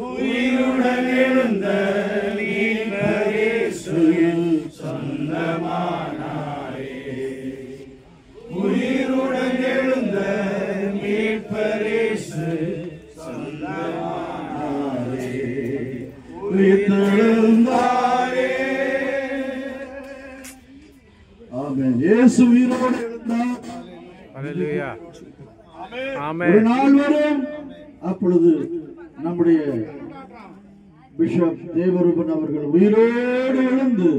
உயிருடன் எழுந்த மீட்பரேசுவின் சொந்தமானாரே. உயிருடன் எழுந்த மீட்பரேசு சொந்தமானாரே. உயிர்த்தெழுந்தாரே. ஆமென். இயேசு உயிரோடு எழுந்தார். ஹல்லேலூயா. ஒரு நாள் வரும், அப்பொழுது நம்முடைய பிஷப் தேவரூபன் அவர்கள் உயிரோடு எழுந்து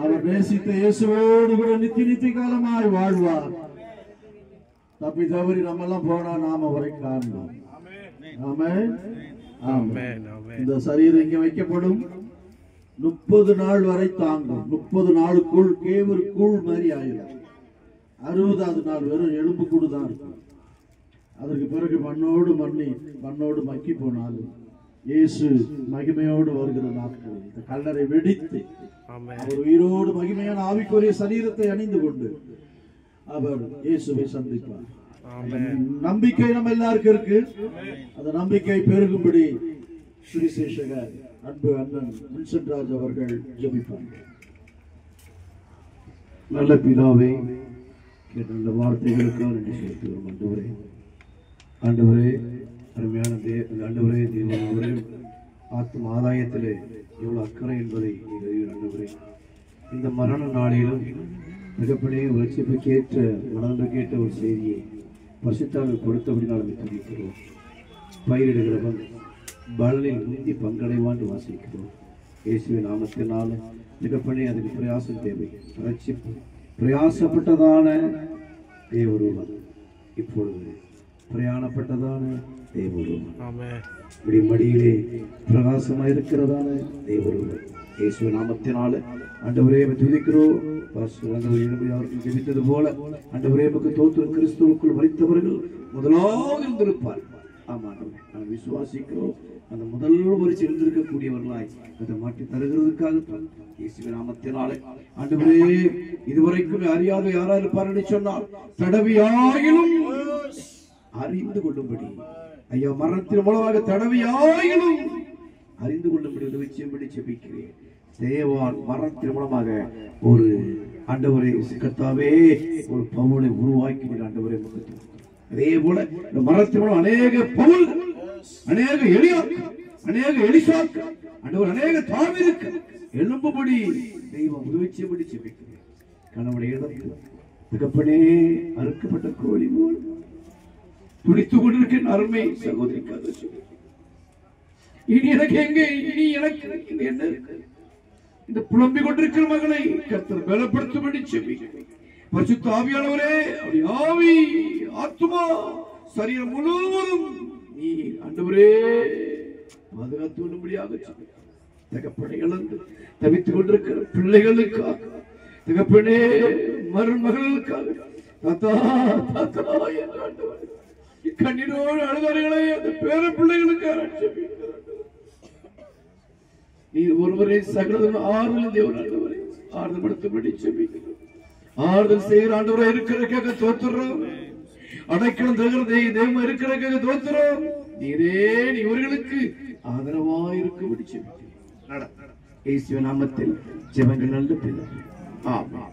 அவர் நேசித்த இயேசுவோடு கூட நித்திய காலமாய் வாழ்வார். தப்பி தவறி நம்ம எல்லாம் போனா நாம அவரை காணலாம். ஆமென். ஆமென். இந்த சரீரம் இங்க வைக்கப்படும். 30 நாள் வரை தாங்கும். 30 நாளுக்குள் கேவரு கூழ் மாதிரி ஆயிடும். 60வது நாள் வெறும் எலும்பு கூடு தான் இருக்கும். அதற்கு பிறகு மண்ணோடு மக்கி போனாலும் இயேசு மகிமையோடு வருகிற நாட்கள் இந்த கல்லறை வெடித்து அவர் உயிரோடு மகிமையான ஆவிக்குரிய சரீரத்தை அணிந்து கொண்டு அவர் இயேசுவை சந்திப்பார். நம்பிக்கை நம்ம எல்லாருக்கும் இருக்கு. அந்த நம்பிக்கை பெருகும்படி சுவிசேஷகர் அன்பு அண்ணன் வின்சென்ட் ராஜ் அவர்கள் ஜெபிப்பாங்க. நல்ல பிதாவே, இந்த வார்த்தைகளுக்காக நன்றி செலுத்துகிறோம். ஆண்டவரே, அருமையான ஆண்டவரே, தேவன் அவரே ஆத்ம ஆதாயத்திலே எவ்வளவு அக்கறை என்பதை ஆண்டவரே இந்த மரண நாளிலும் மிகப்படியே ரட்சிப்புக்கேற்ற மனதுக்கேற்ற ஒரு செய்தியை பரிசுத்தாவிற்கு கொடுத்தபடி நாம் துதிக்கிறோம். பயிரிடுகிறவன் பலனில் முந்தி பங்கடைவான் வாசிக்கிறோம். இயேசுவின் நாமத்தினால மிகப்படி அதுக்கு பிரயாசம் தேவை. ரட்சிப்பு பிரயாசப்பட்டதான தேவரூபம் இப்பொழுது பிரயாணப்பட்டதான தேவரூபம் மடியிலே பிரகாசமா இருக்கிறதான தேவரூபம் இயேசுவின் நாமத்தினால ஆண்டவரே துதிக்கிறோம். ஜெபித்தது போல ஆண்டவரே தோற்று கிறிஸ்துவுக்குள் மரித்தவர்கள் முதலாக இருந்திருப்பார். ஆமா, நான் விசுவாசிக்கிறோம். அந்த முதல் வரிசை இருந்திருக்கக்கூடியவர்களாய் அதை மாற்றி தருகிறதுக்காக இயேசுவின் நாமத்தினாலே ஆண்டவரே இதுவரைக்கும் அறியாத யாரா இருப்பார் என்று சொன்னால் தடவியாயிலும் அறிந்து கொள்ளும்படி ஐயா மரணத்தின் மூலமாக தடவியாயிலும் அறிந்து கொள்ளும்படி உதவி செய்யும்படி ஜெபிக்கிறேன். தேவான் மரணத்தின் மூலமாக ஒரு ஆண்டவரை கர்த்தாவே ஒரு பவுலை உருவாக்கி ஆண்டவரை அதே போல இந்த மரணத்தின் மூலம் அநேக பவுல், அநேக எலிசாக்கு ஆண்டவர் அநேக தாவீதுக்கு எழும்பும்படி தெய்வம் உதவி செய்யும்படி ஜெபிக்கிறேன். கணவனை இழந்து மிகப்படே அறுக்கப்பட்ட கோழி போல் துடித்துக் கொண்டிருக்கிற அருமை சகோதரிக்காக இனி எனக்கு எங்கே, இனி எனக்கு என்ன இருக்கு? இந்த புலம்பிக் கொண்டிருக்கிற மகளை கர்த்தர் பலப்படுத்தும்படி ஜெபிக்கிறேன். பரிசுத்த ஆவியானவரே, ஆவி ஆத்துமா சரீரம் முழுவதும் நீ ஆண்டவரே பாதுகாத்து கொள்ளும்படியாக தகப்பனை இழந்து தவித்துக் கொண்டிருக்கிற பிள்ளைகளுக்காக, தகப்பனே மருமகளுக்காக கண்ணீரோடு அழுதார்களே அந்த பேர பிள்ளைகளுக்காக நீ ஒருவரை சகல ஆறுதல் தேவன் ஆறுதல் படுத்தும்படி ஜெபிக்கிறோம். ஆறுதல் செய்கிற ஆண்டவரை இருக்கிறதுக்காக தோத்துறோம். அடைக்கலம் தருகிற தெய்வம் இருக்கிறதுக்காக தோத்துறோம். நீரே இவர்களுக்கு ஆதரவாக இருக்கும்படி ஜெபிக்கிறோம். இயேசுவின் நாமத்தில் ஜெபங்கள் நல்ல பிதாவே. ஆமென்.